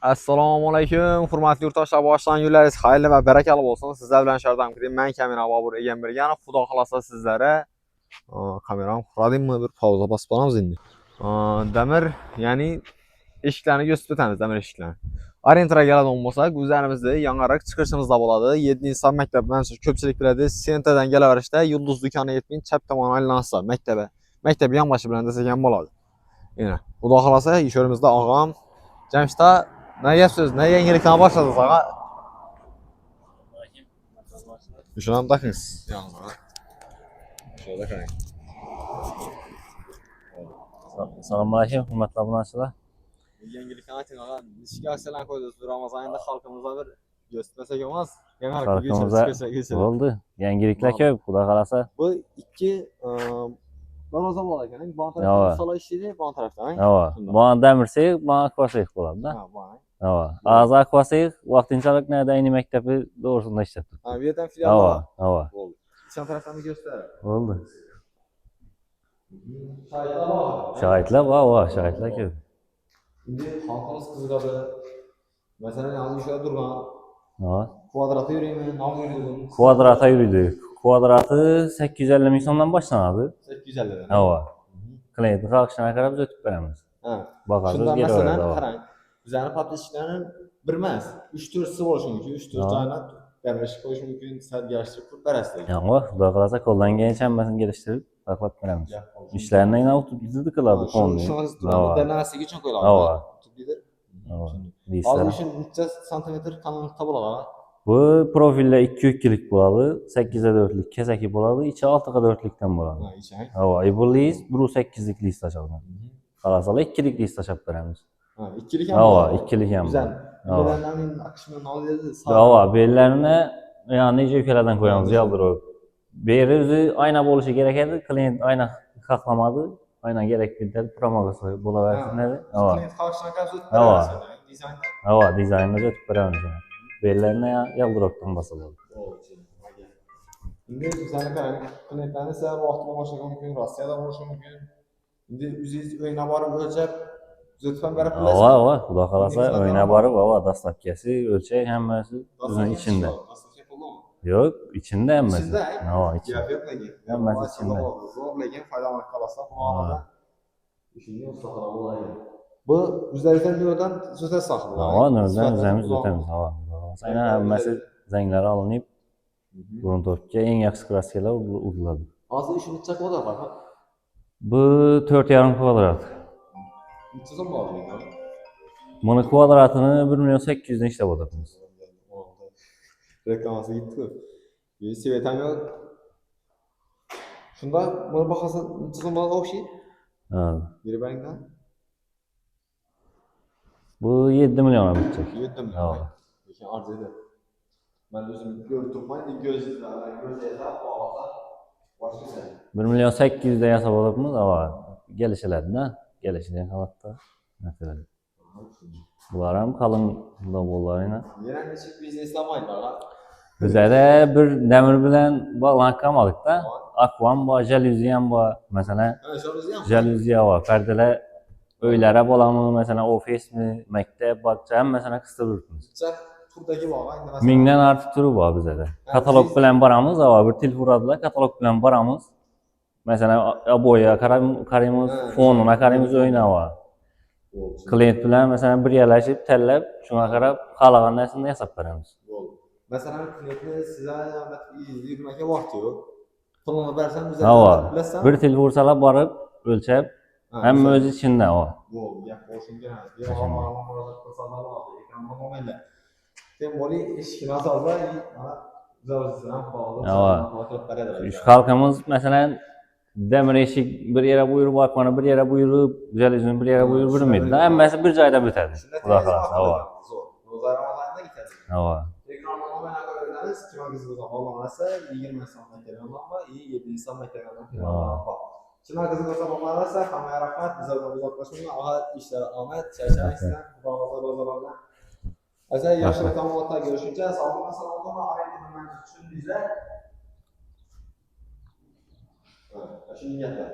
Assalomu alaykum, hurmatli yurtdoshlar, boshdan yo'llaringiz xayrli va barakali bo'lsin. Sizlar bilan Shardam Kirim, men kamera Bobur Egamberganov. Xudo xolasa sizlarga kameram quradimmi, bir pauza bosib qolamiz endi. Damir, ya'ni eshiklarni ko'rsatib o'tamiz, damir eshiklarini. Orientiraga keladigan bo'lsak, o'zlarimizda yangiroq chiqishimizda bo'ladi. 7-sinf maktab bilan ko'pchilik biladi, sentrdan kelaverishda Yulduz do'koni yetmay chap tomon aylansa, maktab yonboshi bilan desak ham bo'ladi. Yana, xudo xolasa ish o'rimizda og'am Jamshidda ne yapıyorsunuz? Ne yenilikten başladınız ağa? Şuna mı takınız? Şöyle takın. Assalomu alaykum, hurmatli obunachilar. Yenilikten ayting ağa. Nishga aksiyalar koydunuz. Ramazon ayında xalqimizga bir göstersak olmaz. Xalqimizga bo'ldi. Yangiliklar ko'p, xudo xolasa. Bu ikki Ramazon bo'lar ekan. Bu tarafdan sola ishlaydi, bu tarafdan. Bu damirsiz, bu akvasiz bo'ladi-da. Ha, bu. Ağzı akvasiz vaqtinchalik Nayni maktabi doğrusunda ishlab turibdi. Ha, bu yerdan filial bor. Bo'ldi. Sen tarafdan bir göster. Bo'ldi. Şahitlar bor. Şahitlar şahitlar ko'p. Endi xalqimiz qiziqadi. Masalan, hozir ishlar turgan. Ha. Kvadratda yuraymi, nam yuraymi? Kvadrata yürüdü. Kvadratı 850 ming so'mdan boshlandi. 850 dan. Ha. Klient qalqishına qarab o'tib beramiz. Ha. Bag'azda Shundan geri masalan, beradi. qarang. Bizlarning patishlarni bir emas, 3-4 si bo'lishi mumkin. 3-4 joyni gaplashib qo'yish mumkin, sadgashtirib turib berasiz. Yo'q, xudo xolasa qo'ldan kelgancha hammasini kelishtirib taqlab beramiz. Ishlarni yana o'tib qiladi qo'lni. Danasiga uchun qo'yiladi. Hozir shu necha santimetr qalinlikda bo'ladi? Bu profilda 2-2lik bo'ladi, 8-4lik kesaki bo'ladi, ichi 6-4likdan bo'ladi. Ha, ichak. Bu list 1-8lik list ochadi. Qarasalar 2lik list ochib beramiz. Ha, 2lik ham bor. 2lik ham bor. Bellarning akishini oladi. Bellarni yani necha ukalardan qo'yamiz, yaldirib. Beri o'zi ayna bo'lishi kerak edi, klient ayna xohlamadi. Ayna kerak dedi, promoga bo'laversin dedi. Klient xohishini qarab o'tib dizaynda. Dizaynda o'tib beramiz. Bellarni yaldiroqdan basa bo'ladi. Endi bizlarni qarang, klientlarni sizlar vaqtida boshlagan mumkin, Rossiyada bo'lishi mumkin. Endi o'zingiz o'yinga borib o'lchab Zötfen berib bilasizmi? Xudo xolasa o'yna borib, dastlabkasi, o'lchak hammasi o'zining ichida. Yo'q, ichida hammasi. Hammasi ichida. Lekin foydalanib qolasizlar, xudo ishingni ustoqlab bo'ladi. Bu o'zlaringizdan nurdan so'zlar sohibi. Nurdan o'zimiz o'tamiz. Aynan hammasi zanglari olinib, gruntowga eng yaxshi kraskalar uriladi. Hozir ish necha kvadrat bor? Bu 4,5 kvadrat. Necha so'm bo'ladi ekan? Buni kvadratini 1.800 dan ishlab o'tamiz. Reklamasi yetdi-ku. Svetam yo'q. Shunda buni bahasi necha so'm bo'ladi o'xshaydi? Ha. Berib beringdan. Bu 7 million bitecek. 7 million. Lekin arziydi. Ben o'zim ko'rib turibman, gözlükle bağlasa boshqacha. 1.800 dan yasab olibmiz, kelishiladi-da. Kelishilgan holatda narsalar. Bular ham qalin logolarni. Yana necha bizneslar bor? Bizlarda bir damir bilan bog'lanib qoldik-da. Akvam bor, jaluzi ham bor. Masalan, jaluzi bor. Perdelar uylarga bo'ladimi, masalan, ofismi, maktab, bog'cha hammasini qistirib yuribmiz. Turdagi bor, endi masalan 1000 dan ortiq turi bor bizda. Katalog bilan boramiz, bir til uradilar, katalog bilan boramiz. Masalan, oboya qaraymiz, fonuna qaraymiz, o'yna bor. Klient bilan masalan bir yerlashib, tanlab, shunga qarab xohlagan narsani yasab beramiz. Masalan, klientni sizlar yurmaga vaqti yo'q. Pulini bersam bilasan. Bir til ursalar borib, o'lchab, hamma o'z ichida. Bo'ldi, gap qo'shilgan. Bemalol qilsalar bo'ladi. Ekran mo'milla. Sen boli eshikni asoslar, mana zavzdan bog'liq. Shu xalqimiz masalan damir eshik bir yere buyurib, balkoni bir yere buyurib, jaluzini bir yere buyurib yurmaydi. Hammasi bir joyda bitadi. Xudo xolasa. Ro'za Ramazonda ketadi. Ekran mo'milla ko'rgansiz, chiroyingiz bo'lsa, 20 so'mdan kelganman va 7 so'mdan kelganman. Shuna qiziq bo'lsa bo'lmasa, hamma rahmat, bizlarga uzoqlashmayman. Ahad ishlar omad, charchaysizlar, xudo xolasa ro'zalardan. Aslında yaşlı tamamlatta görüşeceğiz. Sağlıkla sağlıkla ayrıntımdan düşündüğünüzde. Evet, şimdi yeter.